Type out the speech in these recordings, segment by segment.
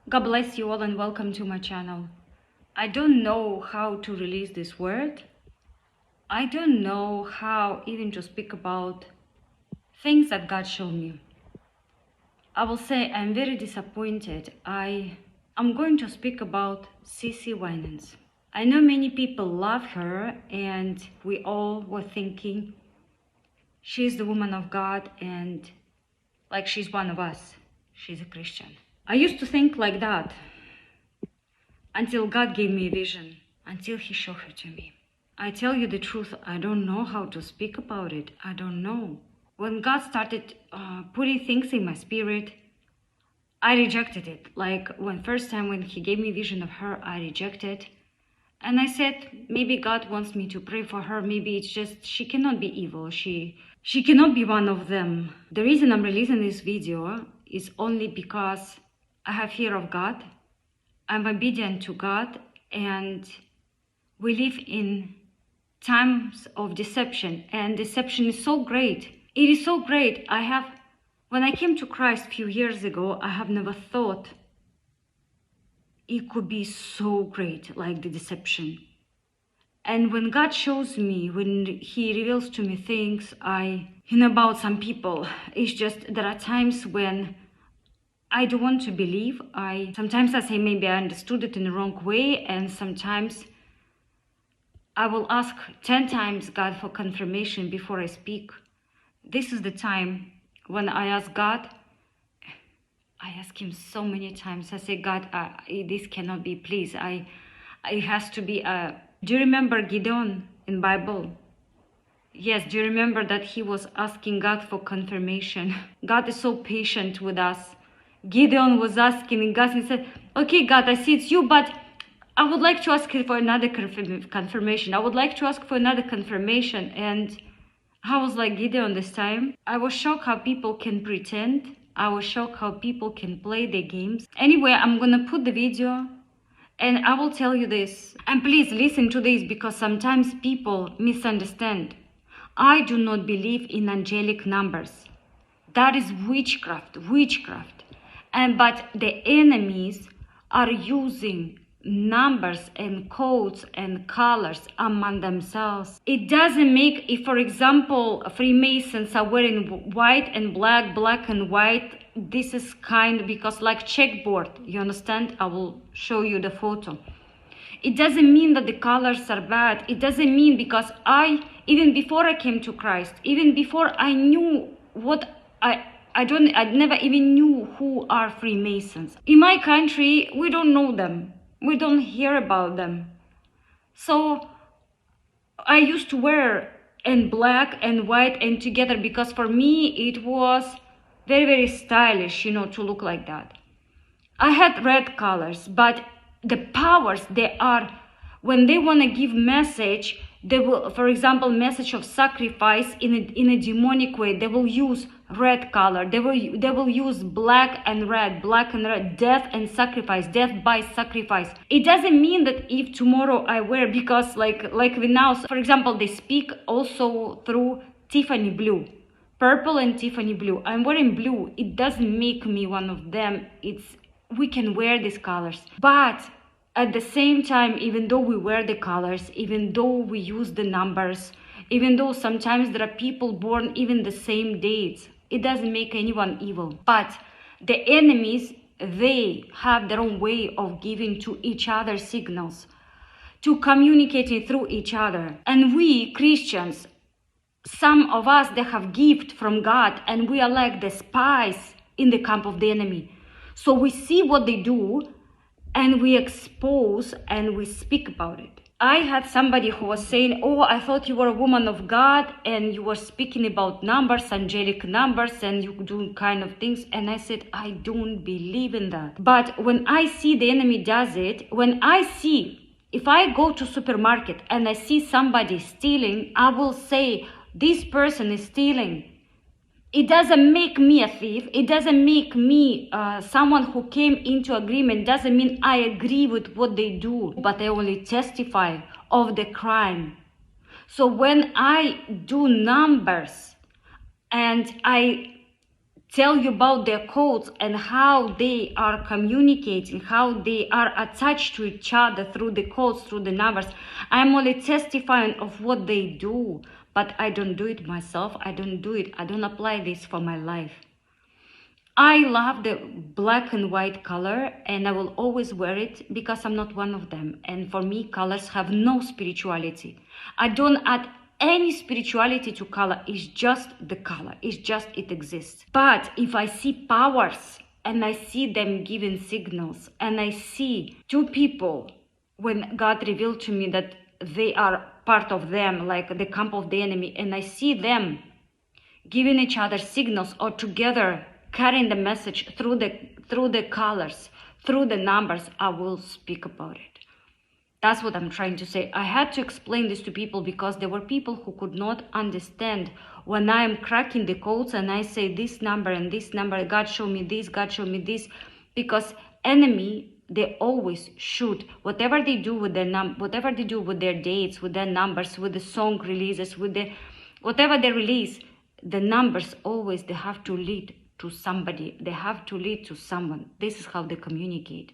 God bless you all and welcome to my channel. I don't know how to release this word. I don't know how even to speak about things that God showed me. I will say I'm very disappointed. I'm going to speak about CC Winans. I know many people love her and we all were thinking she's the woman of God and like she's one of us. She's a Christian. I used to think like that until God gave me a vision, until He showed her to me. I tell you the truth, I don't know how to speak about it. I don't know. When God started putting things in my spirit, I rejected it. Like first time when He gave me vision of her, I rejected. And I said, maybe God wants me to pray for her. Maybe it's just, she cannot be evil. She cannot be one of them. The reason I'm releasing this video is only because I have fear of God. I'm obedient to God, and we live in times of deception, and deception is so great. It is so great. When I came to Christ a few years ago, I have never thought it could be so great like the deception. And when God shows me, when He reveals to me things, about some people, it's just there are times when I don't want to believe. Sometimes I say maybe I understood it in the wrong way, and sometimes I will ask 10 times God for confirmation before I speak. This is the time when I ask God. I ask Him so many times. I say, God, this cannot be, please. It has to be. Do you remember Gideon in Bible? Yes, do you remember that he was asking God for confirmation? God is so patient with us. Gideon was asking God and said, okay, God, I see it's you, but I would like to ask you for another confirmation. I would like to ask for another confirmation. And I was like Gideon this time. I was shocked how people can pretend. I was shocked how people can play their games. Anyway, I'm going to put the video and I will tell you this. And please listen to this because sometimes people misunderstand. I do not believe in angelic numbers. That is witchcraft. But the enemies are using numbers and codes and colors among themselves. It doesn't make, if for example Freemasons are wearing white and black, black and white, this is because like checkboard, you understand? I will show you the photo. It doesn't mean that the colors are bad. It doesn't mean, because even before I came to Christ, even before I knew what I never even knew who are Freemasons. In my country, we don't know them. We don't hear about them. So I used to wear in black and white and together because for me it was very, very stylish, to look like that. I had red colors, but the powers, when they want to give message, they will, for example, message of sacrifice in a demonic way, they will use red color. They will use black and red, death and sacrifice, death by sacrifice. It doesn't mean that if tomorrow I wear, because like we now, for example, they speak also through Tiffany blue, purple and Tiffany blue. I'm wearing blue. It doesn't make me one of them. We can wear these colors, but at the same time, even though we wear the colors, even though we use the numbers, even though sometimes there are people born even the same dates, it doesn't make anyone evil. But the enemies, they have their own way of giving to each other signals, to communicating through each other. And we Christians, some of us, they have gift from God, and we are like the spies in the camp of the enemy. So we see what they do, and we expose and we speak about it. I had somebody who was saying, oh, I thought you were a woman of God and you were speaking about numbers, angelic numbers, and you do kind of things. And I said, I don't believe in that. But when I see the enemy does it, if I go to supermarket and I see somebody stealing, I will say, this person is stealing. It doesn't make me a thief. It doesn't make me someone who came into agreement. Doesn't mean I agree with what they do, but I only testify of the crime. So when I do numbers and I tell you about their codes and how they are communicating, how they are attached to each other through the codes, through the numbers. I'm only testifying of what they do, but I don't do it myself. I don't do it. I don't apply this for my life. I love the black and white color, and I will always wear it because I'm not one of them. And for me, colors have no spirituality. I don't add any spirituality to color. It's just the color. It's just it exists. But if I see powers and I see them giving signals, and I see two people, when God revealed to me that they are part of them, like the camp of the enemy, and I see them giving each other signals or together carrying the message through the colors, through the numbers, I will speak about it. That's what I'm trying to say. I had to explain this to people because there were people who could not understand when I am cracking the codes and I say this number and this number, God show me this, God show me this, because enemy, they always shoot whatever they do with their whatever they do with their dates, with their numbers, with the song releases, with the whatever they release, the numbers always, they have to lead to somebody, they have to lead to someone. This is how they communicate.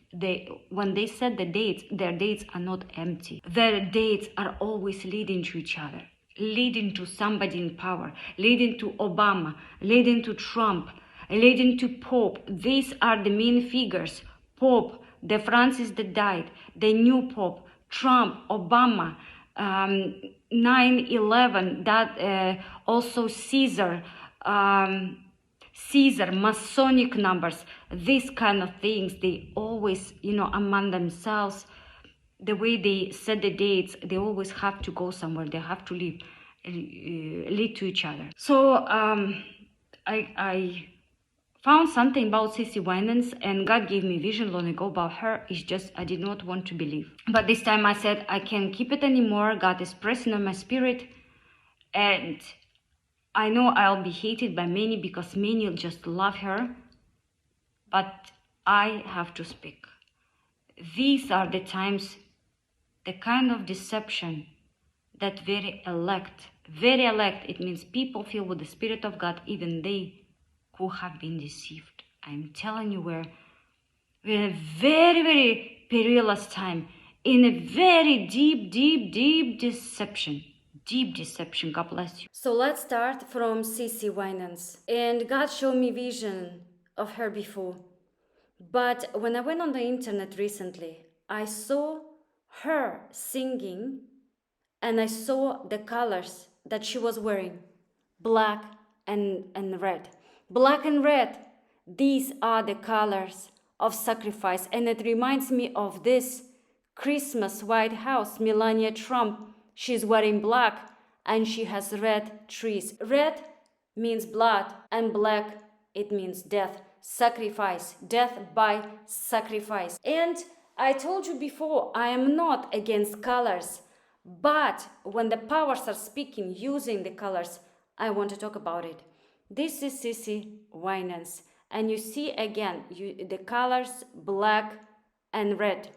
When they set the dates, their dates are not empty. Their dates are always leading to each other, leading to somebody in power, leading to Obama, leading to Trump, leading to Pope. These are the main figures. Pope, the Francis that died, the new Pope, Trump, Obama, 9/11, that also Caesar, Masonic numbers, these kind of things, they always, among themselves, the way they set the dates, they always have to go somewhere. They have to lead to each other. So I found something about Sissy Winans, and God gave me vision long ago about her. It's just I did not want to believe. But this time I said, I can't keep it anymore. God is pressing on my spirit, and I know I'll be hated by many because many will just love her, but I have to speak. These are the times, the kind of deception that very elect, it means people filled with the Spirit of God, even they who have been deceived. I'm telling you, we're in a very, very perilous time, in a very deep deception. Deep deception. God bless you. So let's start from Sissy Winans. And God showed me vision of her before. But when I went on the internet recently, I saw her singing and I saw the colors that she was wearing. Black and red. Black and red. These are the colors of sacrifice. And it reminds me of this Christmas White House, Melania Trump. She's wearing black and she has red trees. Red means blood and black, it means death, sacrifice, death by sacrifice. And I told you before, I am not against colors, but when the powers are speaking using the colors, I want to talk about it. This is Sissy Winans, and you see again the colors black and red.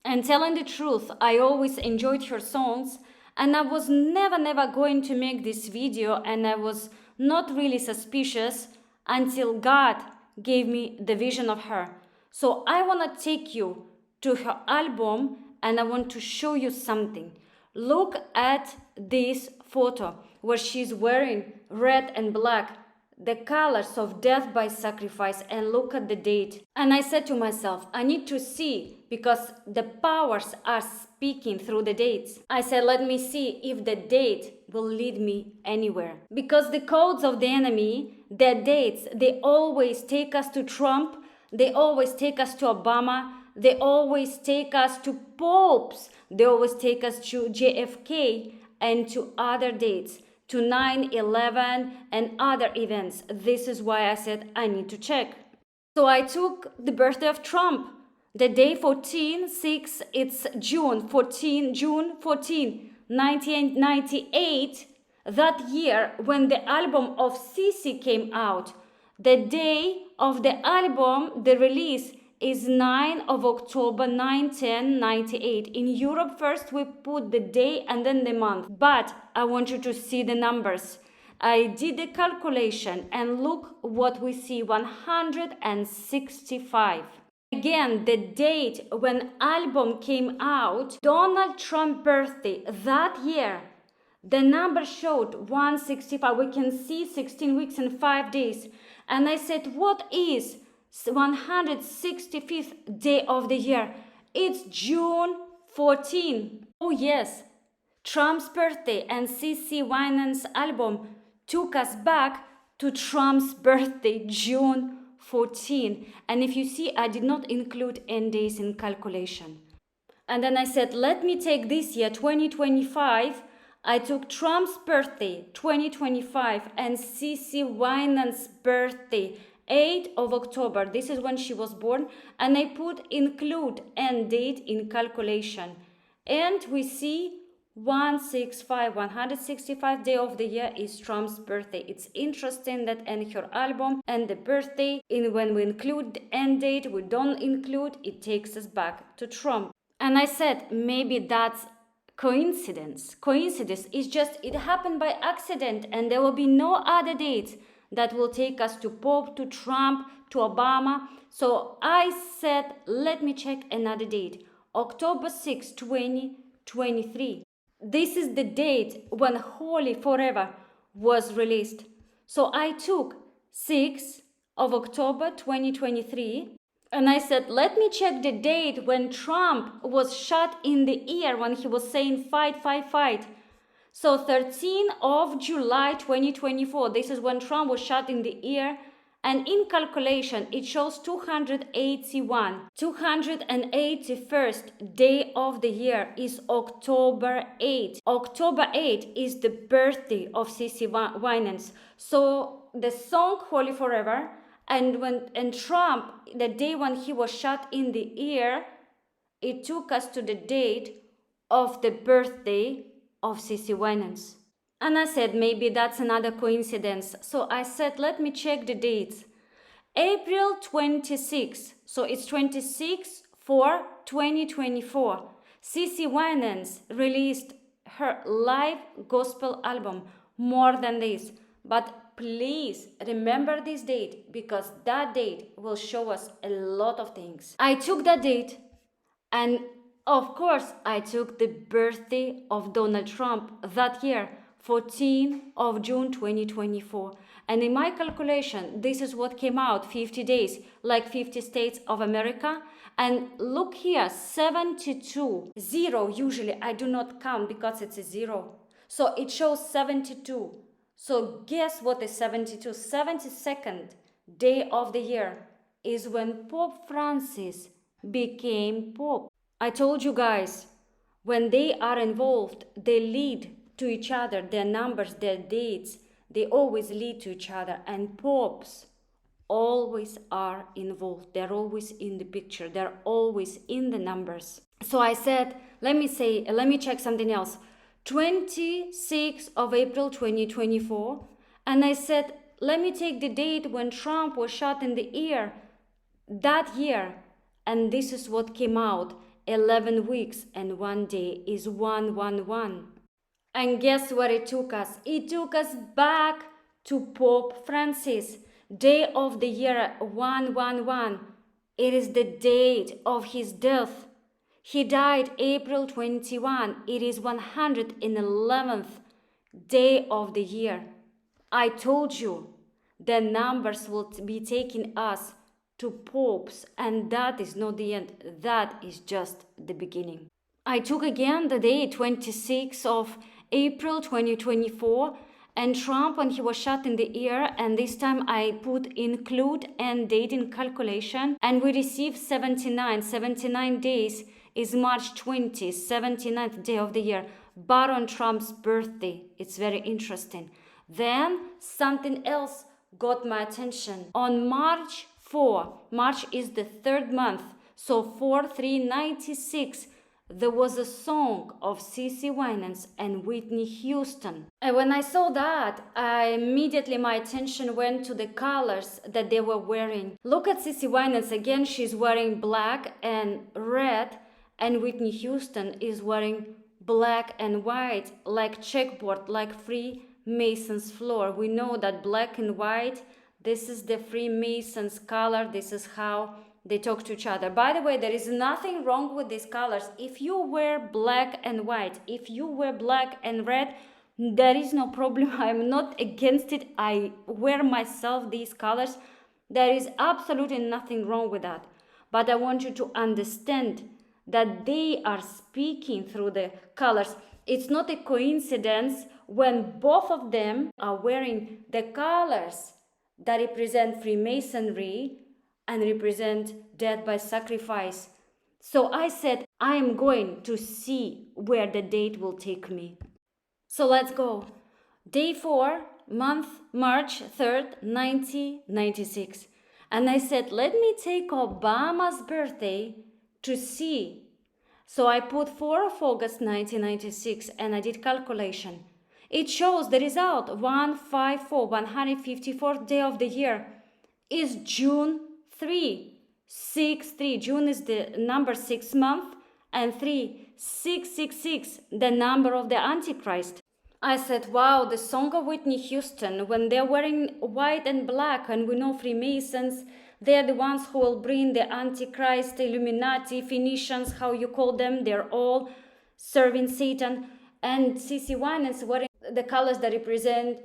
And telling the truth, I always enjoyed her songs, and I was never going to make this video, and I was not really suspicious until God gave me the vision of her. So I want to take you to her album, and I want to show you something. Look at this photo where she's wearing red and black, the colors of death by sacrifice, and look at the date. And I said to myself, I need to see, because the powers are speaking through the dates. I said, let me see if the date will lead me anywhere. Because the codes of the enemy, their dates, they always take us to Trump, they always take us to Obama, they always take us to popes, they always take us to JFK and to other dates, to 9/11 and other events. This is why I said I need to check. So I took the birthday of Trump, the day 14/6, it's June 14, 1998, that year when the album of Sissy came out. The day of the album, the release, is 9 of October 9/10/98. In Europe first we put the day and then the month. But I want you to see the numbers. I did the calculation and look what we see, 165. Again, the date when album came out, Donald Trump birthday, that year, the number showed 165. We can see 16 weeks and 5 days. And I said, what is 165th day of the year? It's June 14. Oh yes, Trump's birthday and CC Winans' album took us back to Trump's birthday, June 14. And if you see, I did not include end days in calculation. And then I said, let me take this year, 2025. I took Trump's birthday, 2025, and CC Winans' birthday, 8th of October. This is when she was born. And I put include end date in calculation. And we see 165 day of the year is Trump's birthday. It's interesting that in her album and the birthday, when we include the end date, we don't include, it takes us back to Trump. And I said, maybe that's coincidence. Coincidence is just, it happened by accident, and there will be no other dates that will take us to Pope, to Trump, to Obama. So I said, let me check another date. October 6, 2023. This is the date when Holy Forever was released. So I took 6 of October 2023 and I said, let me check the date when Trump was shot in the ear when he was saying fight, fight, fight. So 13 of July 2024, this is when Trump was shot in the ear. And in calculation, it shows 281. 281st day of the year is October 8. October 8 is the birthday of CC Winans. So the song Holy Forever, and Trump, the day when he was shot in the ear, it took us to the date of the birthday of CC Winans. And I said, maybe that's another coincidence. So I said, let me check the dates. April 26, so it's 26 for 2024. CC Winans released her live gospel album, More Than This. But please remember this date, because that date will show us a lot of things. I took that date, and of course, I took the birthday of Donald Trump that year, 14 of June 2024. And in my calculation, this is what came out, 50 days, like 50 states of America. And look here, 72, 0, usually I do not count because it's a 0. So it shows 72. So guess what is 72? 72nd day of the year is when Pope Francis became Pope. I told you guys, when they are involved, they lead to each other, their numbers, their dates, they always lead to each other. And popes always are involved. They're always in the picture. They're always in the numbers. So I said, let me check something else. 26th of April 2024. And I said, let me take the date when Trump was shot in the ear that year. And this is what came out. 11 weeks and 1 day is 111. And guess where it took us? It took us back to Pope Francis. Day of the year 111. It is the date of his death. He died April 21. It is 111th day of the year. I told you the numbers will be taking us to popes, and that is not the end. That is just the beginning. I took again the day 26th of April 2024 and Trump when he was shot in the ear, and this time I put include and date in calculation, and we received 79 days is March 20, 79th day of the year, Baron Trump's birthday. It's very interesting. Then something else got my attention. On March 4, March is the third month, so 4/3/96, there was a song of CC Winans and Whitney Houston. And when I saw that, immediately my attention went to the colors that they were wearing. Look at CC Winans again, she's wearing black and red, and Whitney Houston is wearing black and white, like checkboard, like free Freemasons floor. We know that black and white, this is the Freemasons color. This is how they talk to each other. By the way, there is nothing wrong with these colors. If you wear black and white, if you wear black and red, there is no problem. I'm not against it. I wear myself these colors. There is absolutely nothing wrong with that. But I want you to understand that they are speaking through the colors. It's not a coincidence when both of them are wearing the colors that represent Freemasonry and represent death by sacrifice. So I said, I am going to see where the date will take me. So let's go. Day 4, month March 3rd, 1996. And I said, let me take Obama's birthday to see. So I put 4 of August 1996 and I did calculation. It shows the result, 154, 154th day of the year is June 3, 6-3. June is the number 6 month and 3, 666, the number of the Antichrist. I said, wow, the song of Whitney Houston, when they're wearing white and black, and we know Freemasons, they're the ones who will bring the Antichrist, Illuminati, Phoenicians, how you call them, they're all serving Satan. And CC Winans wearing the colors that represent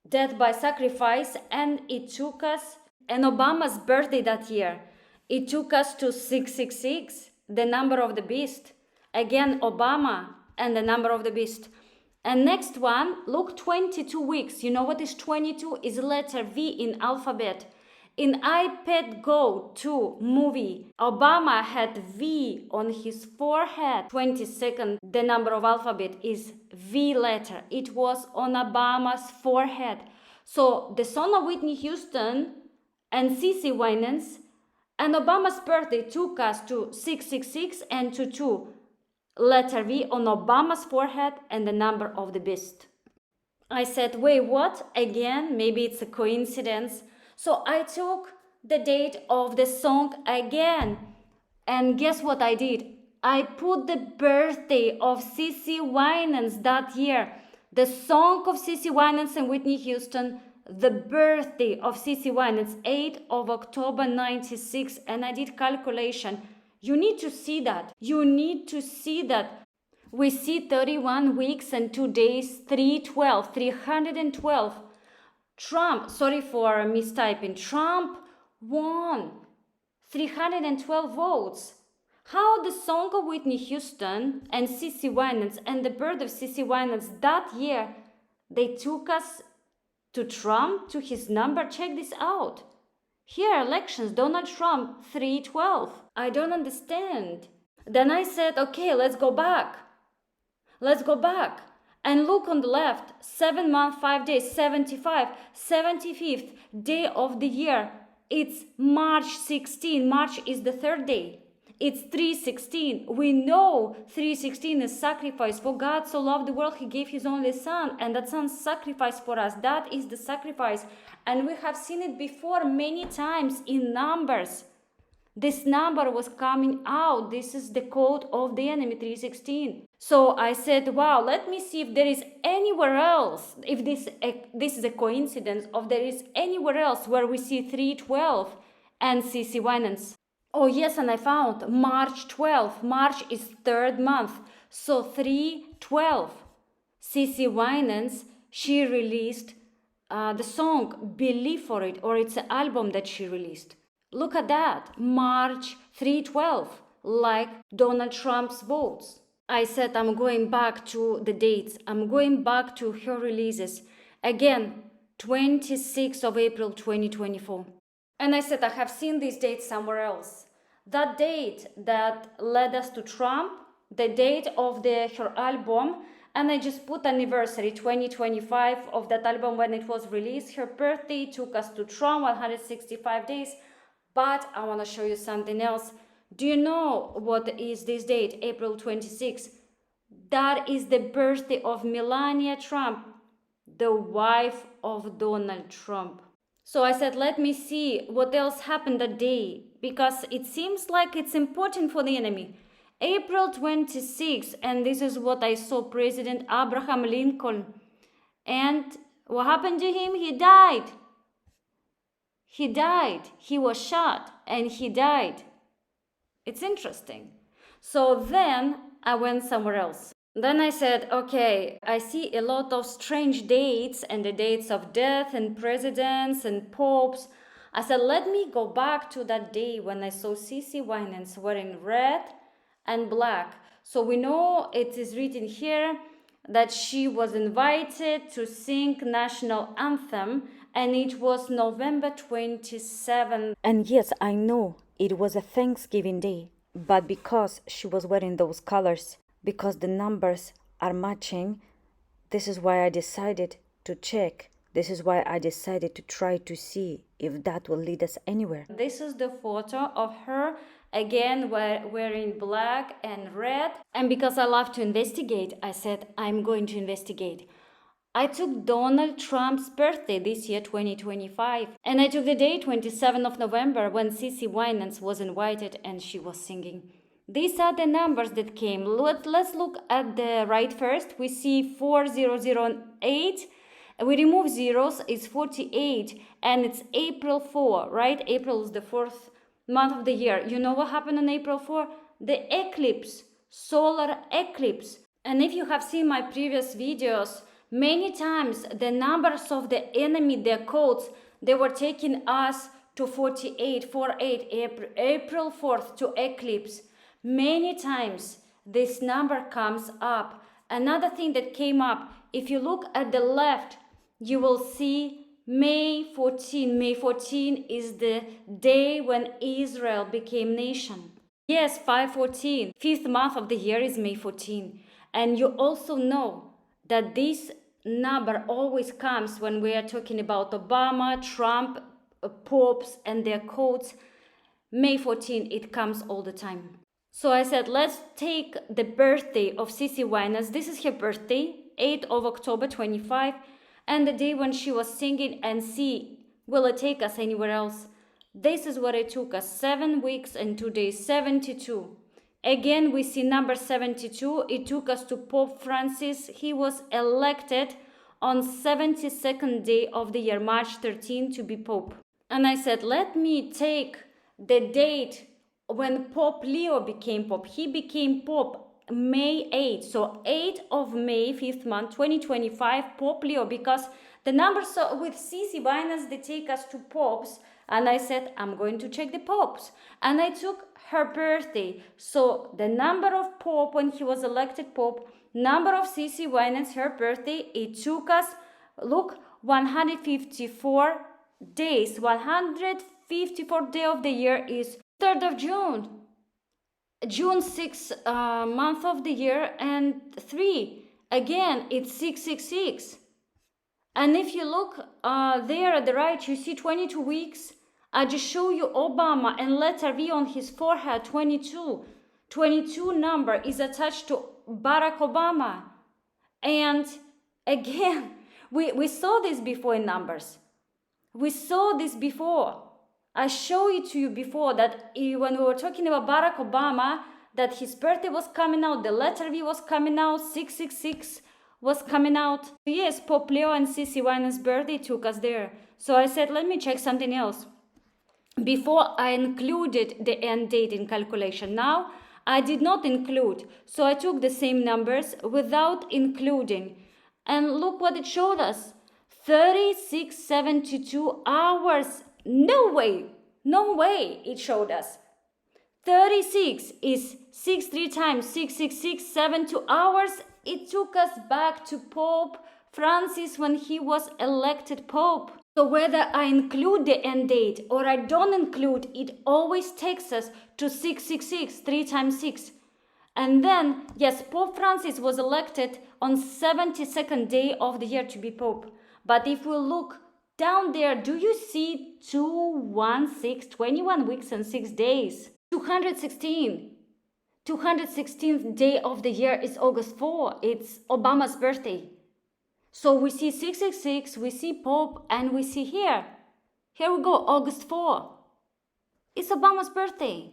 death by sacrifice, and it took us, and Obama's birthday that year, it took us to 666, the number of the beast. Again, Obama and the number of the beast. And next one, look, 22 weeks. You know what is 22? Is letter V in alphabet. In iPad Go 2 movie, Obama had V on his forehead. 22nd, the number of alphabet is V letter. It was on Obama's forehead. So the son of Whitney Houston and CC Winans and Obama's birthday took us to 666 and to 2. Letter V on Obama's forehead and the number of the beast. I said, wait, what? Again, maybe it's a coincidence. So I took the date of the song again. And guess what I did? I put the birthday of CC Winans that year. The song of CC Winans and Whitney Houston, the birthday of CC Winans, 8th of October 96. And I did calculation. You need to see that. You need to see that. We see 31 weeks and 2 days, 312. Trump, sorry for mistyping, Trump won 312 votes. How the song of Whitney Houston and CC Winans and the birth of CC Winans that year, they took us to Trump, to his number. Check this out. Here, elections, Donald Trump, 312. I don't understand. Then I said, okay, let's go back. Let's go back. And look on the left, 7 months, 5 days, 75th day of the year. It's March 16. March is the 3rd day. It's 3:16. We know 3:16 is sacrifice. For God so loved the world, he gave his only son, and that son sacrificed for us. That is the sacrifice. And we have seen it before many times in Numbers. This number was coming out. This is the code of the enemy, 3:16. So I said, wow, let me see if there is anywhere else, if this is a coincidence, or there is anywhere else where we see 312 and CC Winans. Oh yes, and I found March 12. March is 3rd month. So 312. CC Winans, she released the song Believe for It, or it's an album that she released. Look at that, March 312, like Donald Trump's votes. I said I'm going back to the dates. I'm going back to her releases. Again, 26th of April 2024. And I said I have seen these dates somewhere else. That date that led us to Trump, the date of her album, and I just put anniversary 2025 of that album when it was released. Her birthday took us to Trump, 165 days. But I want to show you something else. Do you know what is this date, April 26? That is the birthday of Melania Trump, the wife of Donald Trump. So I said, let me see what else happened that day, because it seems like it's important for the enemy. April 26, and this is what I saw, President Abraham Lincoln And what happened to him? He died. He died. He was shot and he died. It's interesting. So then I went somewhere else. Then I said, okay, I see a lot of strange dates and the dates of death and presidents and popes. I said, let me go back to that day when I saw Cece Winans wearing red and black. So we know it is written here that she was invited to sing national anthem, and it was November 27th. And yes, I know it was a Thanksgiving day, but because she was wearing those colors, because the numbers are matching, this is why I decided to check. This is why I decided to try to see if that will lead us anywhere. This is the photo of her, again wearing black and red. And because I love to investigate, I said, I'm going to investigate. I took Donald Trump's birthday this year, 2025. And I took the day, 27th of November, when Cece Winans was invited and she was singing. These are the numbers that came. Let's look at the right first. We see 4008. We remove zeros, it's 48. And it's April 4, right? April is the fourth month of the year. You know what happened on April 4? The eclipse, solar eclipse. And if you have seen my previous videos, many times the numbers of the enemy, their codes, they were taking us to 48, 48, April 4th to eclipse. Many times this number comes up. Another thing that came up, if you look at the left, you will see May 14. May 14 is the day when Israel became nation. Yes, 514. Fifth month of the year is May 14. And you also know that this number always comes when we are talking about Obama, Trump, popes and their codes. May 14, it comes all the time. So I said, let's take the birthday of Cece Winans. This is her birthday, 8th of October 25, and the day when she was singing, and see, will it take us anywhere else? This is what it took us, 7 weeks and 2 days, 72. Again, we see number 72. It took us to Pope Francis. He was elected on 72nd day of the year, March 13, to be Pope. And I said, let me take the date when Pope Leo became Pope. He became Pope May 8. So 8th of May, 5th month, 2025, Pope Leo, because the numbers with Cece Winans, they take us to popes. And I said, I'm going to check the popes. And I took her birthday. So the number of Pope when he was elected Pope, number of Cece Winans, her birthday, it took us, look, 154 days. 154th day of the year is 3rd of June. June 6th month of the year, and 3. Again, it's 666. And if you look there at the right, you see 22 weeks. I just show you Obama and letter V on his forehead, 22. 22 number is attached to Barack Obama. And again, we saw this before in numbers. We saw this before. I showed it to you before that when we were talking about Barack Obama, that his birthday was coming out, the letter V was coming out, 666 was coming out. Yes, Pope Leo and Cece Winans' birthday took us there. So I said, let me check something else. Before I included the end date in calculation. Now I did not include. So I took the same numbers without including. And look what it showed us. 3672 hours. No way it showed us. 36 is 6 3 times 666, 72 hours. It took us back to Pope Francis when he was elected Pope. So whether I include the end date or I don't include, it always takes us to 666, 3 times 6. And then, yes, Pope Francis was elected on 72nd day of the year to be Pope. But if we look down there, do you see 216, 21 weeks and 6 days? 216. 216th day of the year is August 4. It's Obama's birthday. So we see 666, we see Pope, and we see here. Here we go, August 4. It's Obama's birthday.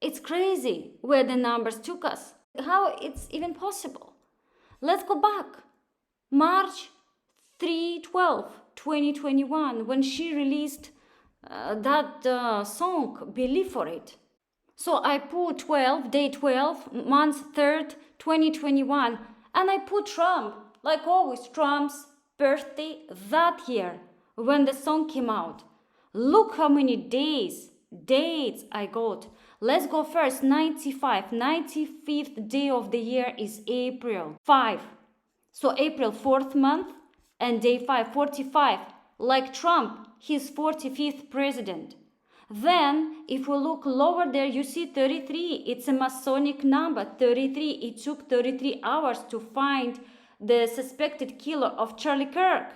It's crazy where the numbers took us. How it's even possible. Let's go back. March 3/12, 2021, when she released that song, Believe for It. So I put 12, day 12, month 3rd, 2021, and I put Trump, like always, Trump's birthday that year when the song came out. Look how many dates I got. Let's go first, 95, 95th day of the year is April 5. So April 4th month and day 5, 45. Like Trump, he's 45th president. Then, if we look lower there, you see 33. It's a Masonic number, 33. It took 33 hours to find the suspected killer of Charlie Kirk.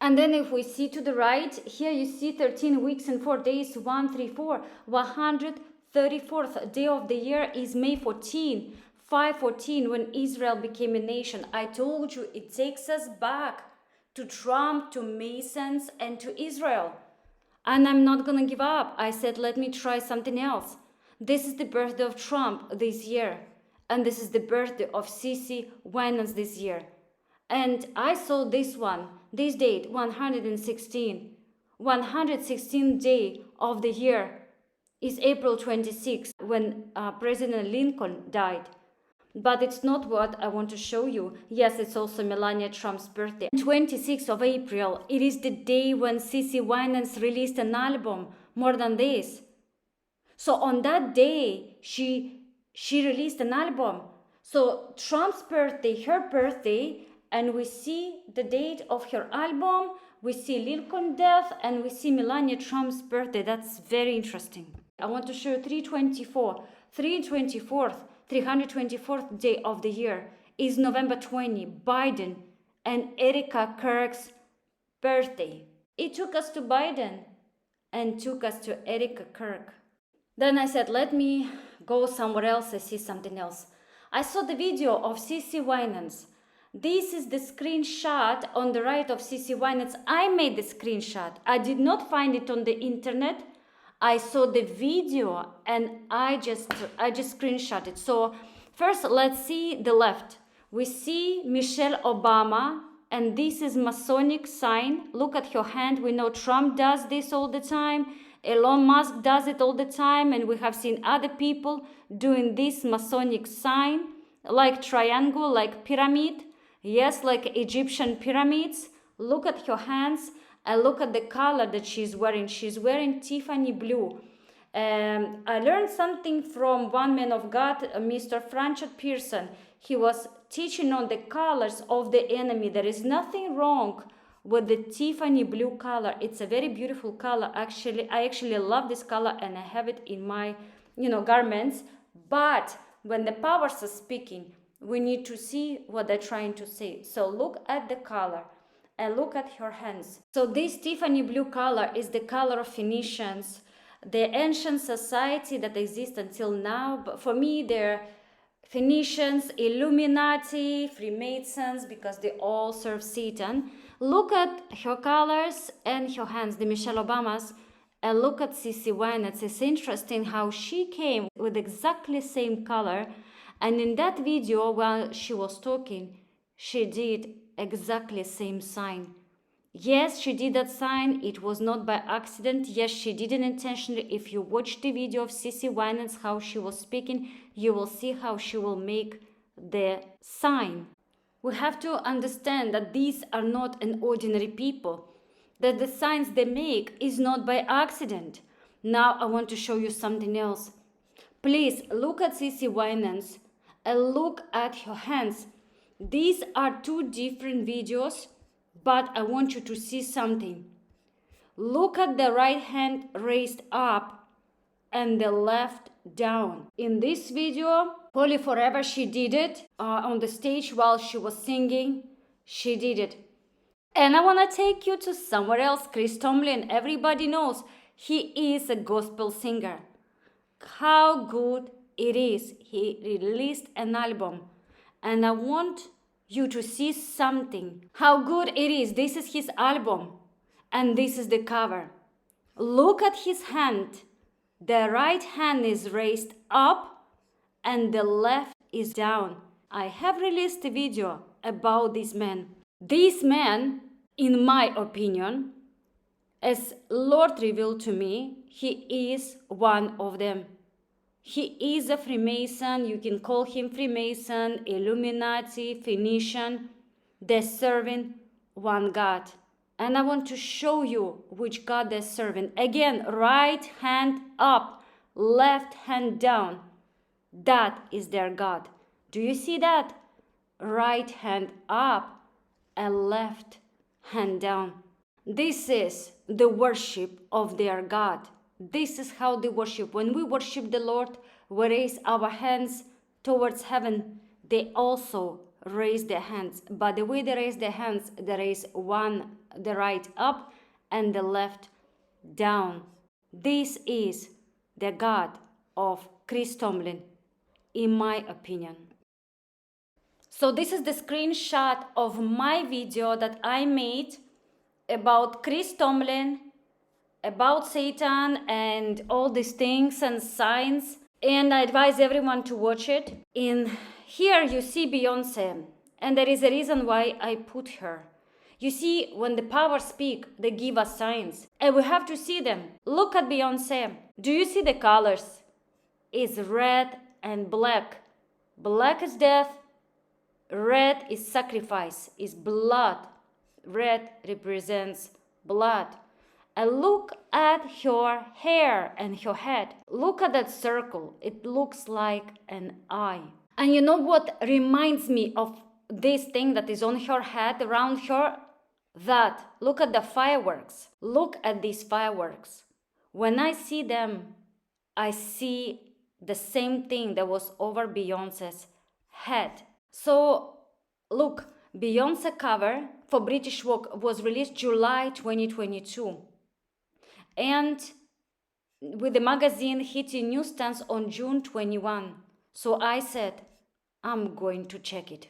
And then if we see to the right, here you see 13 weeks and 4 days, 134. 134th day of the year is May 14, 514, when Israel became a nation. I told you it takes us back to Trump, to Masons, and to Israel. And I'm not gonna give up. I said, let me try something else. This is the birthday of Trump this year. And this is the birthday of CC Winans this year. And I saw this one, this date, 116. 116th day of the year is April 26, when President Lincoln died. But it's not what I want to show you. Yes, it's also Melania Trump's birthday. 26th of April, it is the day when CC Winans released an album, More Than This. So on that day, she released an album. So Trump's birthday, her birthday, and we see the date of her album, we see Lincoln death, and we see Melania Trump's birthday. That's very interesting. I want to show you 324th day of the year is November 20, Biden and Erica Kirk's birthday. It took us to Biden and took us to Erica Kirk. Then I said, let me go somewhere else. I see something else. I saw the video of CC Winans. This is the screenshot on the right of CC Winans. I made the screenshot. I did not find it on the internet. I saw the video and I just screenshot it. So first, let's see the left. We see Michelle Obama, and this is Masonic sign. Look at her hand. We know Trump does this all the time. Elon Musk does it all the time, and we have seen other people doing this Masonic sign, like triangle, like pyramid. Yes, like Egyptian pyramids. Look at her hands. And look at the color that she's wearing. She's wearing Tiffany blue. I learned something from one man of God, Mr. Franchot Pearson. He was teaching on the colors of the enemy. There is nothing wrong with the Tiffany blue color. It's a very beautiful color. Actually, I actually love this color and I have it in my, garments. But when the powers are speaking, we need to see what they're trying to say. So look at the color. And look at her hands. So this Tiffany blue color is the color of Phoenicians, the ancient society that exists until now. But for me, they're Phoenicians, Illuminati, freemasons, because they all serve Satan. Look at her colors and her hands, the Michelle Obamas, and look at CC Winans. It's interesting how she came with exactly same color. And in that video, while she was talking, she did exactly same sign. Yes, she did that sign. It was not by accident. Yes, she did it intentionally. If you watch the video of CC Winans, how she was speaking, you will see how she will make the sign. We have to understand that these are not an ordinary people, that the signs they make is not by accident. Now I want to show you something else. Please look at CC Winans and look at her hands. These are two different videos, but I want you to see something. Look at the right hand raised up and the left down. In this video, Polly Forever, she did it on the stage while she was singing. She did it. And I want to take you to somewhere else. Chris Tomlin, everybody knows he is a gospel singer. How good it is. He released an album. And I want you to see something. How good it is. This is his album. And this is the cover. Look at his hand. The right hand is raised up and the left is down. I have released a video about this man. This man, in my opinion, as Lord revealed to me, he is one of them. He is a Freemason. You can call him Freemason, Illuminati, Phoenician. They're serving one God. And I want to show you which God they're serving. Again, right hand up, left hand down. That is their God. Do you see that? Right hand up and left hand down. This is the worship of their God. This is how they worship. When we worship the Lord, we raise our hands towards heaven. They also raise their hands. But the way they raise their hands, they raise the right up and the left down. This is the God of Chris Tomlin, in my opinion. So this is the screenshot of my video that I made about Chris Tomlin, about Satan and all these things and signs. And I advise everyone to watch it. In here you see Beyonce. And there is a reason why I put her. You see, when the powers speak, they give us signs. And we have to see them. Look at Beyonce. Do you see the colors? It's red and black. Black is death. Red is sacrifice, is blood. Red represents blood. And look at her hair and her head. Look at that circle. It looks like an eye. And you know what reminds me of this thing that is on her head, around her? That. Look at the fireworks. Look at these fireworks. When I see them, I see the same thing that was over Beyonce's head. So, look, Beyonce cover for British Vogue was released July 2022. And with the magazine hitting newsstands on June 21. So I said, I'm going to check it.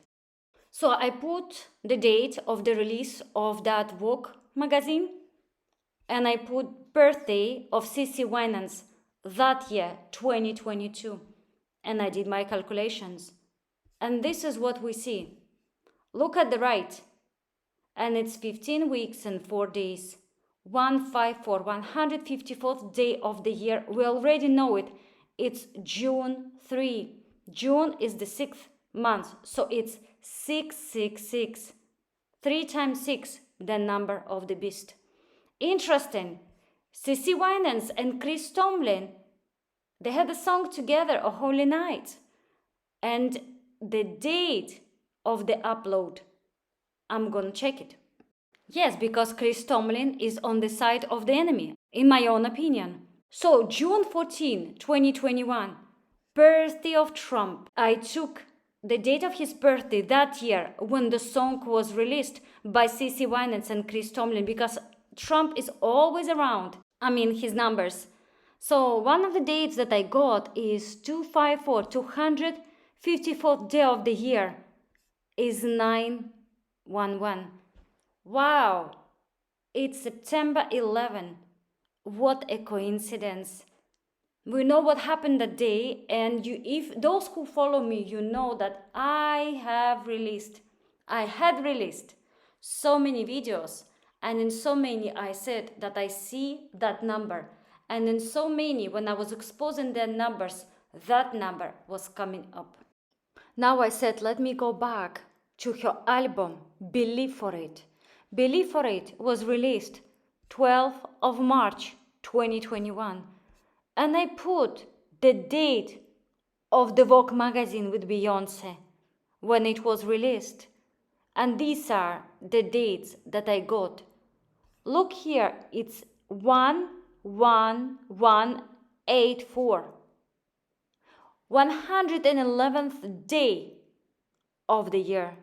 So I put the date of the release of that Vogue magazine. And I put birthday of CC Winans that year, 2022. And I did my calculations. And this is what we see. Look at the right. And it's 15 weeks and 4 days. 154, 154th day of the year. We already know it. It's June 3. June is the 6th month. So it's 666. 3 times 6, the number of the beast. Interesting. CC Winans and Chris Tomlin, they had a song together, A Holy Night. And the date of the upload, I'm gonna check it. Yes, because Chris Tomlin is on the side of the enemy, in my own opinion. So, June 14, 2021, birthday of Trump. I took the date of his birthday that year when the song was released by CC Winans and Chris Tomlin, because Trump is always around. I mean, his numbers. So, one of the dates that I got is 254, 254th day of the year is 911. Wow, it's September 11. What a coincidence. We know what happened that day, and if those who follow me, you know that I had released so many videos, and in so many I said that I see that number, and in so many, when I was exposing their numbers, that number was coming up. Now I said, let me go back to her album, Believe for It. Believe for It was released 12th of March 2021. And I put the date of the Vogue magazine with Beyonce when it was released. And these are the dates that I got. Look here, it's 11184. 111th day of the year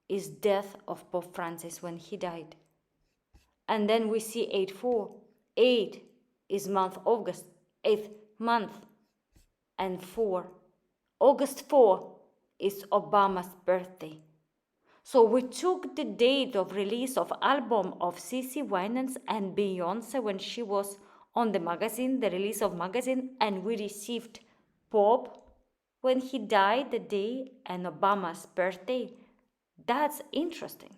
is death of Pope Francis when he died. And then we see 84. 8 is month August, 8th month. And 4. August 4 is Obama's birthday. So we took the date of release of album of CC Winans and Beyonce when she was on the magazine, the release of magazine, and we received Pope when he died the day and Obama's birthday. That's interesting.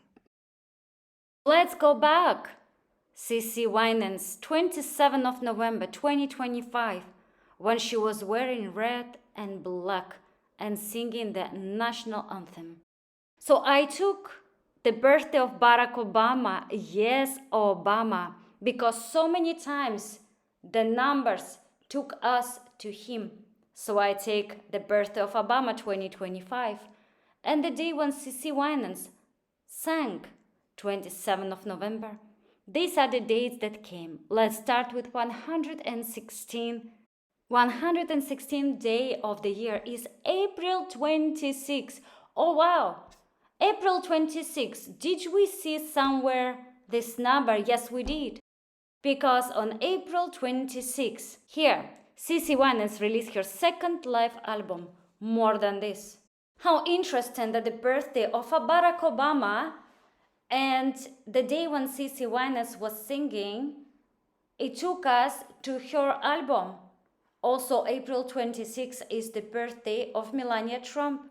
Let's go back. C.C. Winans, 27th of November 2025, when she was wearing red and black and singing the national anthem. So I took the birthday of Barack Obama, yes, Obama, because so many times the numbers took us to him. So I take the birthday of Obama 2025 and the day when C.C. Winans sang, 27th of November. These are the dates that came. Let's start with 116. 116th day of the year is April 26. Oh wow! April 26. Did we see somewhere this number? Yes, we did. Because on April 26, here, C.C. Winans released her second live album, More Than This. How interesting that the birthday of Barack Obama and the day when C.C. Winans was singing, it took us to her album. Also, April 26 is the birthday of Melania Trump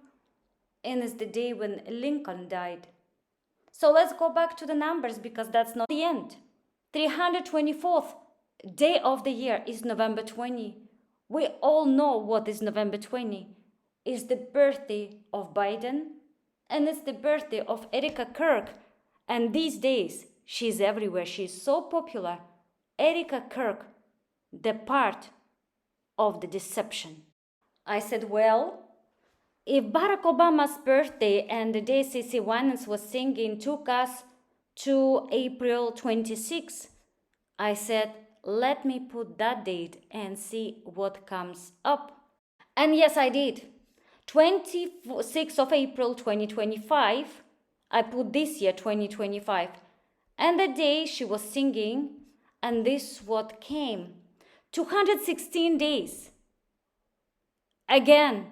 and is the day when Lincoln died. So let's go back to the numbers because that's not the end. 324th day of the year is November 20. We all know what is November 20. It's the birthday of Biden and it's the birthday of Erica Kirk. And these days, she's everywhere. She's so popular. Erica Kirk, the part of the deception. I said, well, if Barack Obama's birthday and the day C.C. Winans was singing took us to April 26, I said, let me put that date and see what comes up. And yes, I did. 26th of April 2025, I put this year 2025. And the day she was singing, and this what came. 216 days. Again,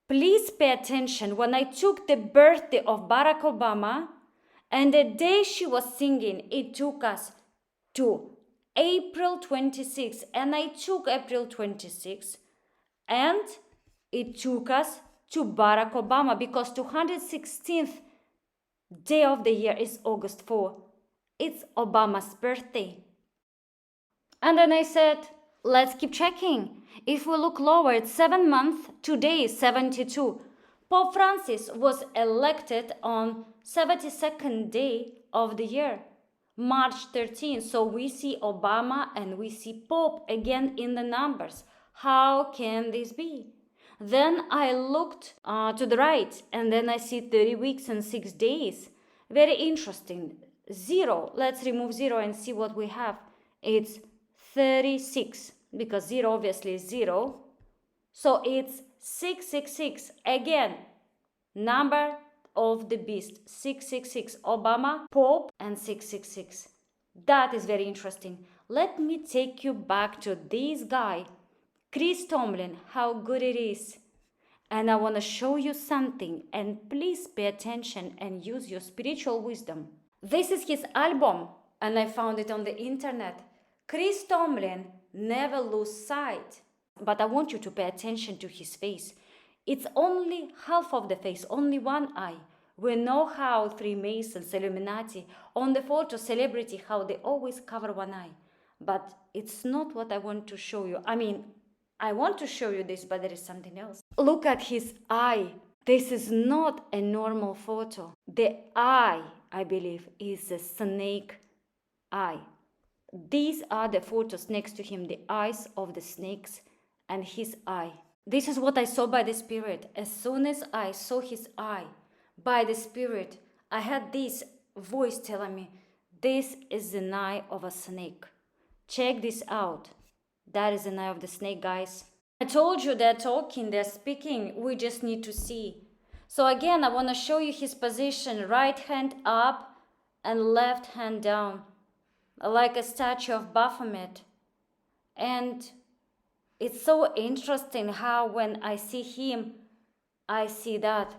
please pay attention when I took the birthday of Barack Obama and the day she was singing, it took us to April 26 and I took April 26 and it took us to Barack Obama because 216th day of the year is August 4. It's Obama's birthday. And then I said, let's keep checking. If we look lower, it's 7 months, today is 72. Pope Francis was elected on 72nd day of the year, March 13. So we see Obama and we see Pope again in the numbers. How can this be? Then I looked to the right and then I see 30 weeks and 6 days. Very interesting. 0. Let's remove 0 and see what we have. It's 36 because 0 obviously is 0. So it's 666. Again, number of the beast. 666. Obama, Pope, and 666. That is very interesting. Let me take you back to this guy, Chris Tomlin, how good it is. And I want to show you something, and please pay attention and use your spiritual wisdom. This is his album, and I found it on the internet. Chris Tomlin, Never Lose Sight. But I want you to pay attention to his face. It's only half of the face, only one eye. We know how freemasons, Illuminati, on the photo celebrity, how they always cover one eye. But it's not what I want to show you. I want to show you this, but there is something else. Look at his eye. This is not a normal photo. The eye, I believe, is a snake eye. These are the photos next to him, the eyes of the snakes and his eye. This is what I saw by the Spirit. As soon as I saw his eye by the Spirit, I had this voice telling me, this is an eye of a snake. Check this out. That is an eye of the snake, guys. I told you they're talking, they're speaking. We just need to see. So again, I want to show you his position. Right hand up and left hand down. Like a statue of Baphomet. And it's so interesting how when I see him, I see that.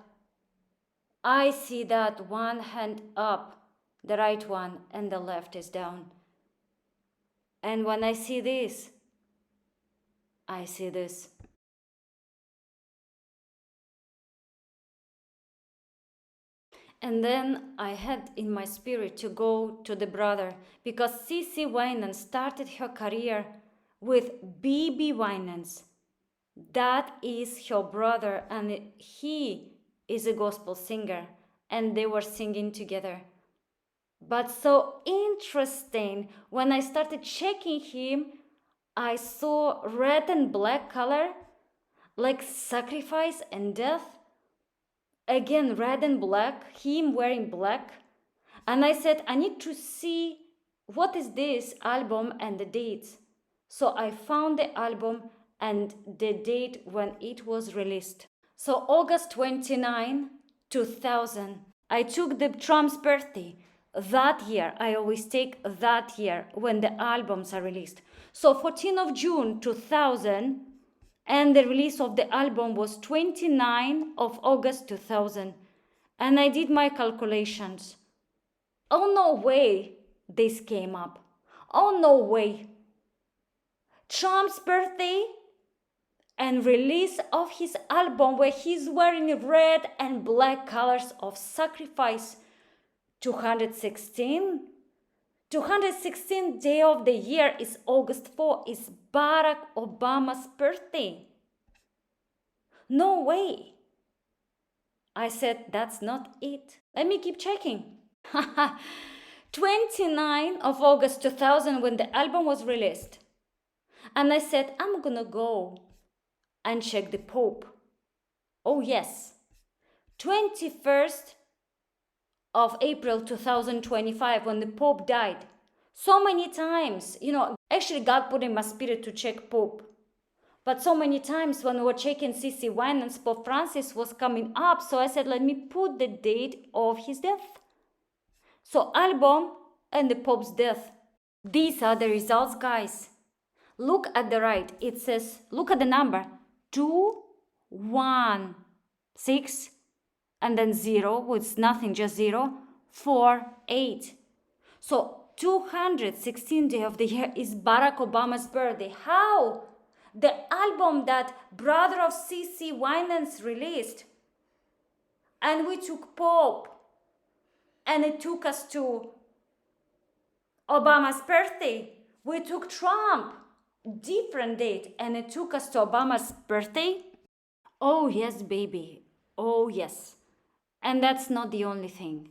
I see that one hand up, the right one, and the left is down. And when I see this, I see this. And then I had in my spirit to go to the brother, because CC Winans started her career with BB Winans. That is her brother, and he is a gospel singer, and they were singing together. But so interesting, when I started checking him, I saw red and black color, like sacrifice and death. Again, red and black, him wearing black. And I said, I need to see what is this album and the dates. So I found the album and the date when it was released. So August 29, 2000. I took the Trump's birthday that year. I always take that year when the albums are released. So 14th of June 2000, and the release of the album was 29 of August 2000. And I did my calculations. Oh, no way this came up. Oh, no way. Trump's birthday and release of his album where he's wearing red and black colors of sacrifice. 216th day of the year is August 4, is Barack Obama's birthday. No way. I said, that's not it. Let me keep checking. 29 of August 2000 when the album was released. And I said, I'm gonna go and check the Pope. Oh yes. 21st of April 2025 when the Pope died. So many times, actually God put in my spirit to check Pope. But so many times when we were checking CC Winans, Pope Francis was coming up. So I said, let me put the date of his death. So album and the Pope's death. These are the results, guys. Look at the right. It says, look at the number. 2, 1, 6, and then 0, with nothing, just 0, 4, 8. So 216th day of the year is Barack Obama's birthday. How? The album that brother of CC Winans released. And we took Pope. And it took us to Obama's birthday. We took Trump. Different date. And it took us to Obama's birthday. Oh yes, baby. Oh yes. And that's not the only thing.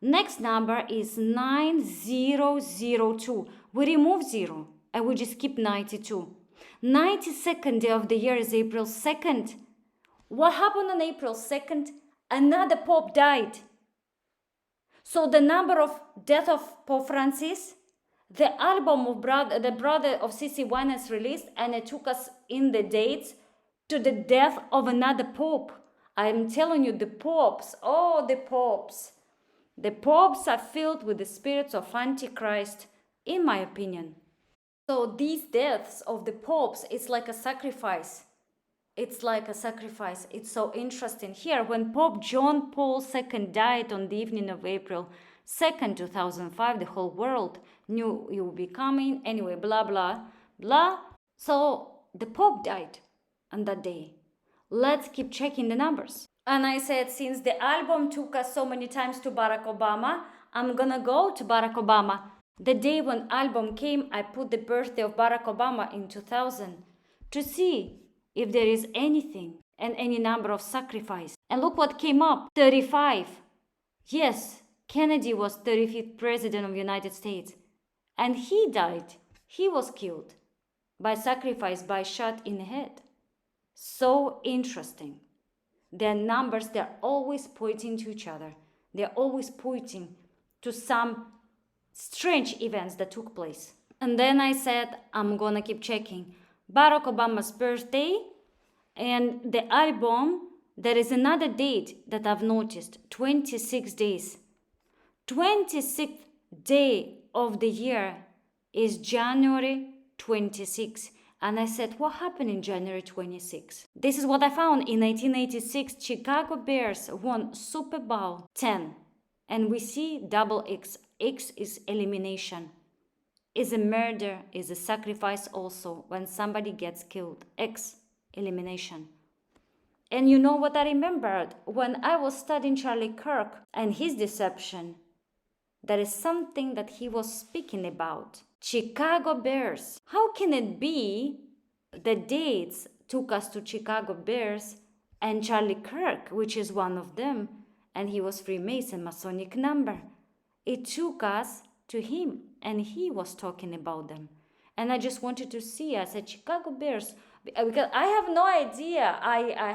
Next number is 9002. We remove 0 and we just keep 92. 92nd day of the year is April 2nd. What happened on April 2nd? Another Pope died. So the number of death of Pope Francis, the album of the brother of CC Winans released, and it took us in the dates to the death of another Pope. I'm telling you, the popes, the popes. The popes are filled with the spirits of Antichrist, in my opinion. So these deaths of the popes, it's like a sacrifice. It's like a sacrifice. It's so interesting. Here, when Pope John Paul II died on the evening of April 2nd, 2005, the whole world knew he would be coming. Anyway, blah, blah, blah. So the Pope died on that day. Let's keep checking the numbers. And I said, since the album took us so many times to Barack Obama, I'm gonna go to Barack Obama. The day when album came, I put the birthday of Barack Obama in 2000 to see if there is anything and any number of sacrifice. And look what came up, 35. Yes, Kennedy was 35th president of the United States. And he died. He was killed by sacrifice, by shot in the head. So interesting. Their numbers, they're always pointing to each other. They're always pointing to some strange events that took place. And then I said, I'm gonna keep checking. Barack Obama's birthday and the album, there is another date that I've noticed, 26 days. 26th day of the year is January 26. And I said, what happened in January 26? This is what I found. In 1986, Chicago Bears won Super Bowl 10. And we see double X. X is elimination. Is a murder, is a sacrifice also when somebody gets killed. X, elimination. And you know what I remembered? When I was studying Charlie Kirk and his deception, there is something that he was speaking about. Chicago Bears. How can it be the dates took us to Chicago Bears and Charlie Kirk, which is one of them, and he was Freemason, Masonic number. It took us to him, and he was talking about them. And I just wanted to see, I said, Chicago Bears, because I have no idea. I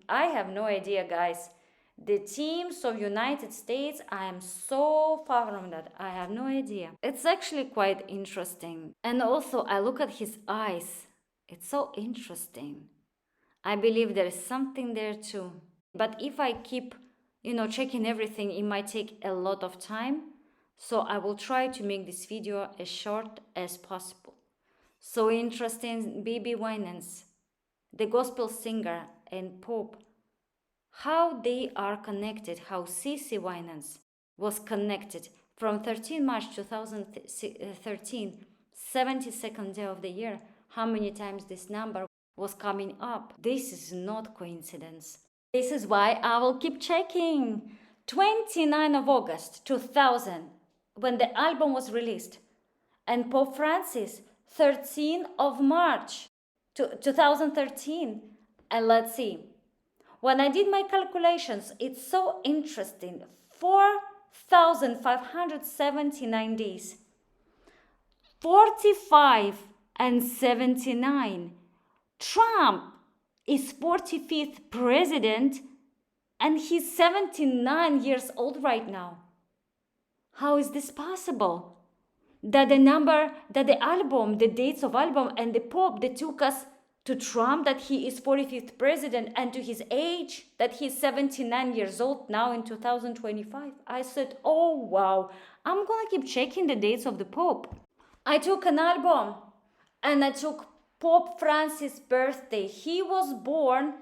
have no idea, guys. The teams of United States, I am so far from that. I have no idea. It's actually quite interesting. And also, I look at his eyes. It's so interesting. I believe there is something there too. But if I keep, checking everything, it might take a lot of time. So I will try to make this video as short as possible. So interesting, B.B. Winans, the gospel singer and Pope, how they are connected, how C.C. Winans was connected from 13 March 2013, 72nd day of the year, how many times this number was coming up. This is not coincidence. This is why I will keep checking. 29 of August 2000, when the album was released, and Pope Francis, 13 of March 2013. And let's see. When I did my calculations, it's so interesting. 4,579 days. 45 and 79. Trump is 45th president and he's 79 years old right now. How is this possible? That the album, the dates of album and the Pope, they took us to Trump, that he is 45th president, and to his age, that he's 79 years old now in 2025. I said, oh wow, I'm gonna keep checking the dates of the Pope. I took an album and I took Pope Francis' birthday. He was born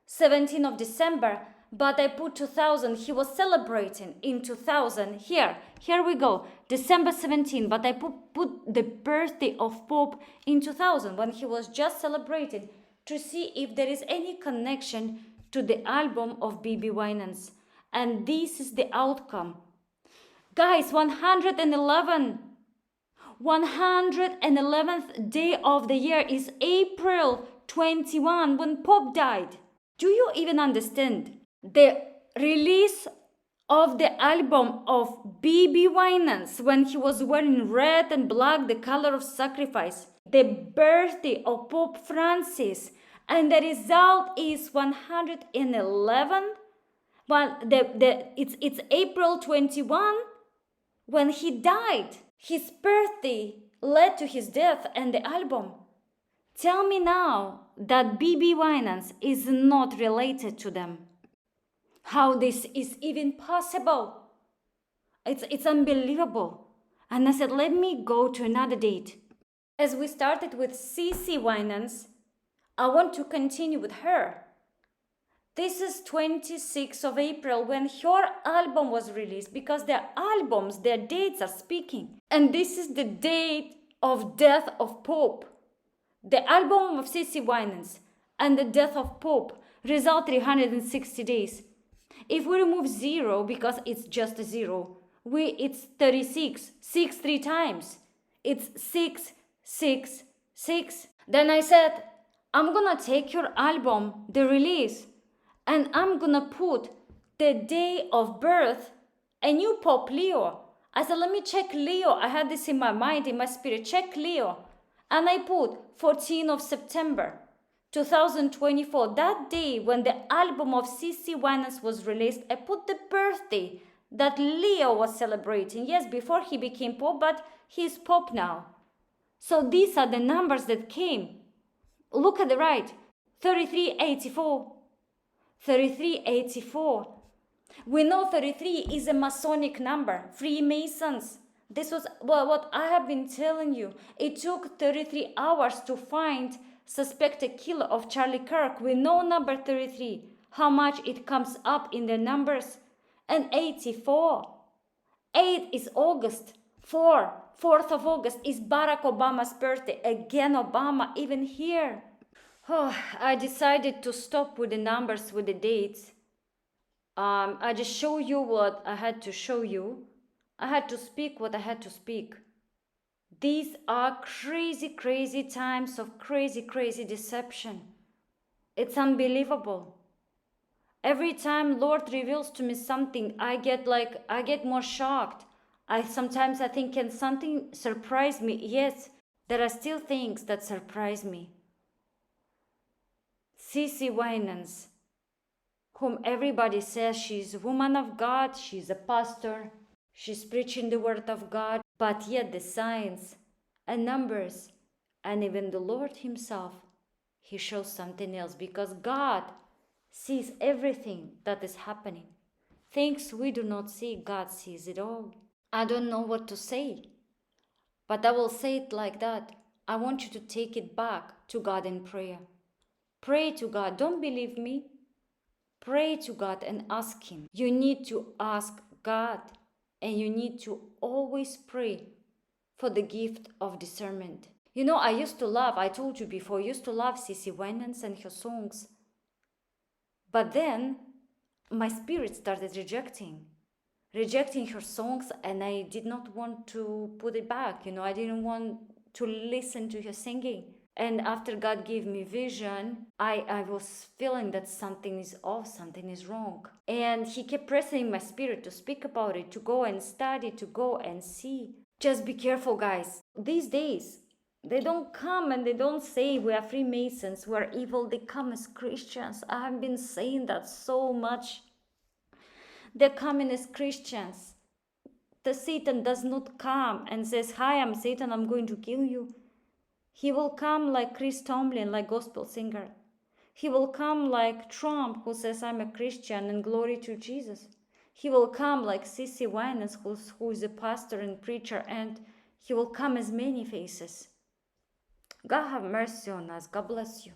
17th of December, but I put 2000. He was celebrating in 2000. Here we go. December 17, but I put the birthday of Pope in 2000 when he was just celebrating, to see if there is any connection to the album of B.B. Winans. And this is the outcome. Guys, 111th day of the year is April 21, when Pope died. Do you even understand? The release of the album of B.B. Winans, when he was wearing red and black, the color of sacrifice, the birthday of Pope Francis, and the result is 111. Well, it's April 21 when he died. His birthday led to his death and the album. Tell me now that B.B. Winans is not related to them. How this is even possible? It's unbelievable. And I said, let me go to another date. As we started with C.C. Winans, I want to continue with her. This is 26th of April when her album was released, because their albums, their dates are speaking. And this is the date of death of Pope. The album of C.C. Winans and the death of Pope result 360 days. If we remove 0, because it's just a 0, it's 36, 6 3 times. It's 6, 6, 6. Then I said, I'm gonna take your album, the release, and I'm gonna put the day of birth, a new Pope Leo. I said, let me check Leo. I had this in my mind, in my spirit, check Leo. And I put 14th of September, 2024, that day when the album of C.C. Winans was released, I put the birthday that Leo was celebrating. Yes, before he became Pope, but he's Pope now. So these are the numbers that came. Look at the right, 3384. 3384. We know 33 is a Masonic number, Freemasons. This was what I have been telling you. It took 33 hours to find suspected killer of Charlie Kirk. We know number 33, how much it comes up in the numbers. And 84. 8 is August. 4th of August is Barack Obama's birthday. Again, Obama, even here. Oh, I decided to stop with the numbers, with the dates. I just show you what I had to show you. I had to speak what I had to speak. These are crazy, crazy times of crazy, crazy deception. It's unbelievable. Every time Lord reveals to me something, I get more shocked. Sometimes I think, can something surprise me? Yes, there are still things that surprise me. Cece Winans, whom everybody says she's a woman of God, she's a pastor, she's preaching the word of God, but yet the signs and numbers and even the Lord himself, he shows something else, because God sees everything that is happening. Things we do not see, God sees it all. I don't know what to say, but I will say it like that. I want you to take it back to God in prayer. Pray to God. Don't believe me. Pray to God and ask Him. You need to ask God, and you need to always pray for the gift of discernment. You know, I used to love, I told you before, I used to love Cece Winans and her songs. But then my spirit started rejecting her songs, and I did not want to put it back. You know, I didn't want to listen to her singing. And after God gave me vision, I was feeling that something is off, something is wrong. And He kept pressing my spirit to speak about it, to go and study, to go and see. Just be careful, guys. These days, they don't come and they don't say we are Freemasons, we are evil. They come as Christians. I have been saying that so much. They're coming as Christians. The Satan does not come and says, "Hi, I'm Satan, I'm going to kill you." He will come like Chris Tomlin, like gospel singer. He will come like Trump, who says, "I'm a Christian and glory to Jesus." He will come like Cece Winans, who is a pastor and preacher, and he will come as many faces. God have mercy on us. God bless you.